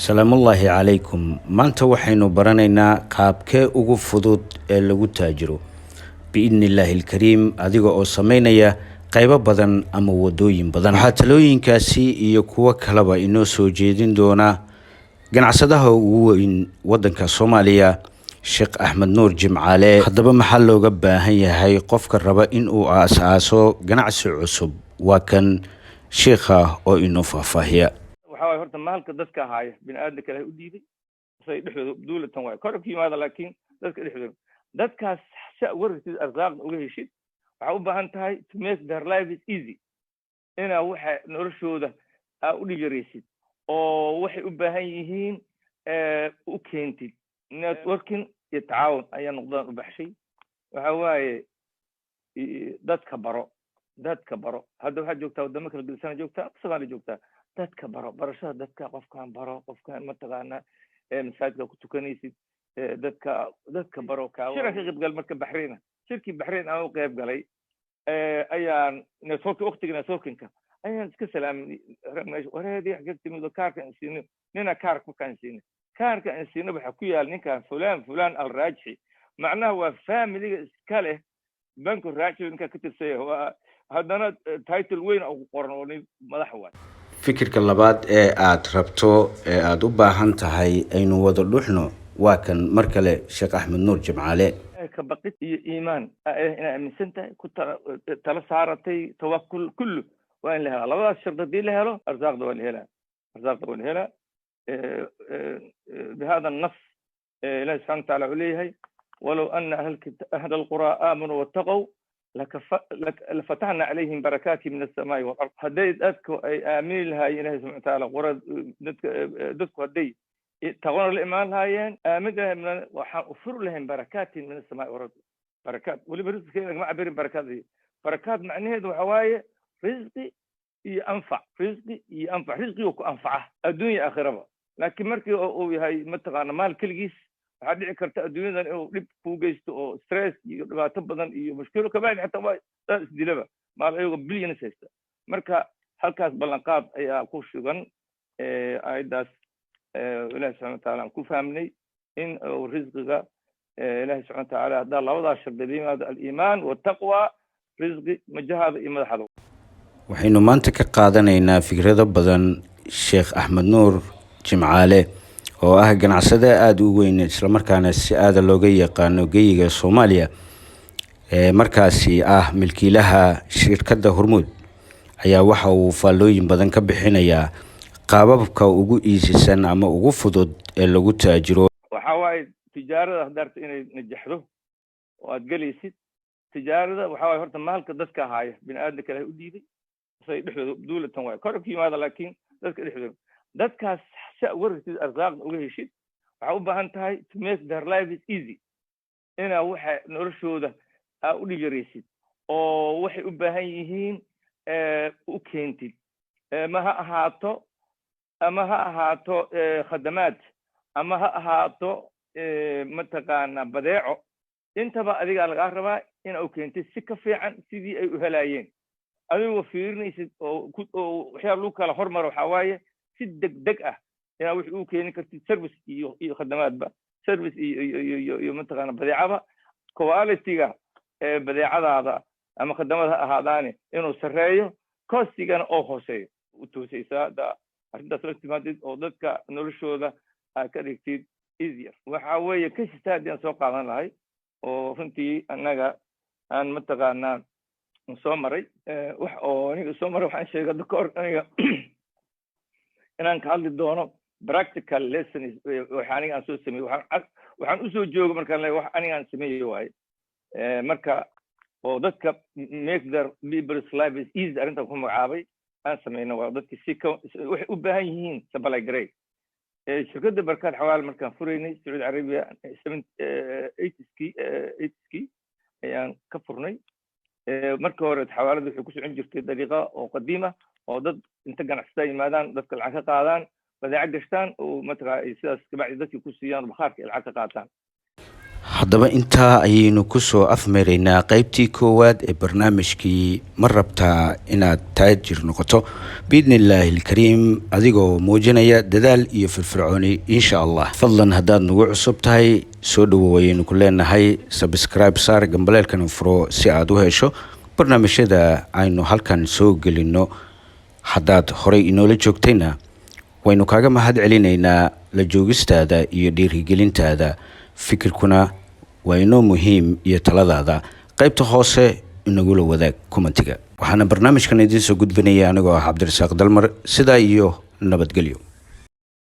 salaamullaahi calaykum. maanta waxaynu baranaynaa qaabkee ugu fudud ee lagu taajiro biidnillaahi alkariim adiga oo samaynaya qaybo badan ama wadooyin badan. waxaa talooyinkaasi iyo kuwo kaleba inoo soo jeedin doona ganacsadaha ugu weyn wadanka Soomaaliya, Sheekh Axmed Nuur Jimcaale. haddaba maxaa looga baahan yahay qofka raba in uu aasaaso ganacsi cusub? waa kan sheekha oo inoo faahfaahiya. waxaa horta maalka dadka haya bini'aadamka kale u diiday say dhexdooda duulatan waay kor ku yimaada laakiin dadka dhexdooda dadkaas si warkiis arsaaq uga heshid waxa u baahan tahay to make their life is easy ina waxa noloshooda u dhigareysid oo waxay u baahan yihiin u keentid networking iyo tacaawun ayaa noqdaan u baxshay waxa waaye dadka baro hadda waxaad joogtaa wadamo kala gedisan joogtaa Soomaaliya joogtaa dadka baro barashada dadka qofkan baro qofkan mataqaana masaajidka ku tukanaysid dadka baro shirka ka qaybgal marka Bahrain shirkii Bahrain aan u qayb galay ayaan networking ayaan iska salaamin wareedii xigta mid kaarka insiino nina kaarka ka insiino kaarka insiino waxa ku yaal ninkan fulaan al-Raaji macnaha waa family iska leh banku Raaji ninka ka tirsan waa haddana title weyn oo qoran oo madax waay. fikirka labaad ee aad rabto ee aad u baahan tahay aynu wada dhuxno waa kan mar kale Sheekh Axmed Nuur Jimcaale. ka baqid iyo iimaan ina aaminsantahay ku tala saaratay tawakkul kullu waa in la helo labadaas shardi la helo arsaaqda waa la helaa بهذا النص الله سبحانه وتعالى عليه ولو أن أهل القرى آمنوا واتقوا لفتحنا عليهم بركات من السماء والأرض. هديت أذكر أي آمين لها إله سبحانه وتعالى قرى دتك هدي تغنى الإيمان هايين آمدها من وحأفر لهم بركات من السماء والأرض. بركات واللي برزق كذا ما عبير بركات دي بركات معناه ذو حواية رزقي ينفع رزقي وكأنفعه الدنيا آخرة لكن مركي أو هاي متقنا مال كل جيس waxaa dhici karta adduunyada inuu dhib ku geysto oo stress iyo dhibaato badan iyo mushkilo ka baahan xataa waa isdilaba maal ayaga billions haysta marka halkaas ballanqaad ayaa ku sugan aydaas ilaahay subhanahu wa ta'ala ku fahmnay in rizqiga ilaahay subhanahu wa ta'ala hada labada shardi yimaado al-iimaan wa taqwa rizqi majahada iyo madaxda. waxaynu maanta ka qaadanaynaa fikrado badan Sheekh Axmed Nuur Jimcaale oo ah ganacsade aad u weyn isla markaana si aad looga yaqaano geyiga Soomaaliya markaasi ah milkiilaha shirkadda Hormuud ayaa waxa uu faalooyin badan ka bixinayaa qaababka ugu iisisan ama ugu fudud ee lagu taajiro. waxa waaye tijaarada hadarta inay najaxdo oo aad galaysid tijaarada waxa waaye horta maalka dadka haya bini'aadamka kale u diiday say dhexdooda duulatan waay kor ku yimaada laakiin dadka dhexdooda dadkaas si warkiis arsaaq uga heshid waxa u baahan tahay to make their life is easy ina waxa noloshooda u dhigareysid oo waxay u baahan yihiin u keentid ma ha ahaato khadamaad ama ha ahaato mataqaana badeeco intaba adiga laga rabaa in uu keentid si ka fiican sidii ay u helayeen adigoo fiirinaysid oo waxyaabo lagu kala hormaro waxa waaye si degdeg ah ina wixii uu keeni kartid service iyo khadamaadba service iyo mataqaana badeecada quality-ga badeecadaada ama khadamada ahaadaane inuu sareeyo costigana oo hooseeyo u toosaysaa arrintaas la timaadid oo dadka noloshooda ka dhigtid easier waxa weeye kashista haddii aan soo qaadan lahay oo runtii annaga aan mataqaanaa soo maray wax oo aniga soo maray waxaan sheegay dadka aniga inaan ka hadli doono practical lessons waxa aniga aan soo sameeyay waxaan u soo joogo markaan leeyahay wax aniga aan sameeyay waay marka oo dadka make their people's life is easy arrinta ku magacaabay aan sameeyno waa dadka si waxay u baahan yihiin supply grade shirkadda barkaad xawaal markaan furaynay Saudi Arabia 80s ayaan ka furnay marka hore xawaaladu waxay ku socon jirtay dariiqa oo qadiima oo dad inta ganacsatada yimaadaan dadka lacag ka qaadaan badeecad gashtaan oo mataqaana sidaas kabacdi dadkii ku siiyaan bakhaarka lacag ka qaataan haddaba intaa ayaynu kusoo afmeeraynaa qaybtii koowaad ee barnaamijkii ma rabtaa inaad taajir noqoto biidni illaahi alkariim adigoo muujinaya dadaal iyo firfircooni insha allah. fadlan haddaad nagu cusub tahay soo dhowow ayaynu ku leenahay, subscribe saar, gambaleelkana furo si aad u hesho barnaamijyada aynu halkan soo gelino. haddaad horey inoola joogtayna waynu kaaga mahad celinaynaa la joogistaada iyo dhiirigelintaada. fikirkuna waa inoo muhiim iyo taladaada. qaybta hoose inagula wadaag commentiga. waxaana barnaamijkan idiin soo gudbinaya anigoo ah cabdirasaaq dalmar. sidaa iyo nabadgelyo.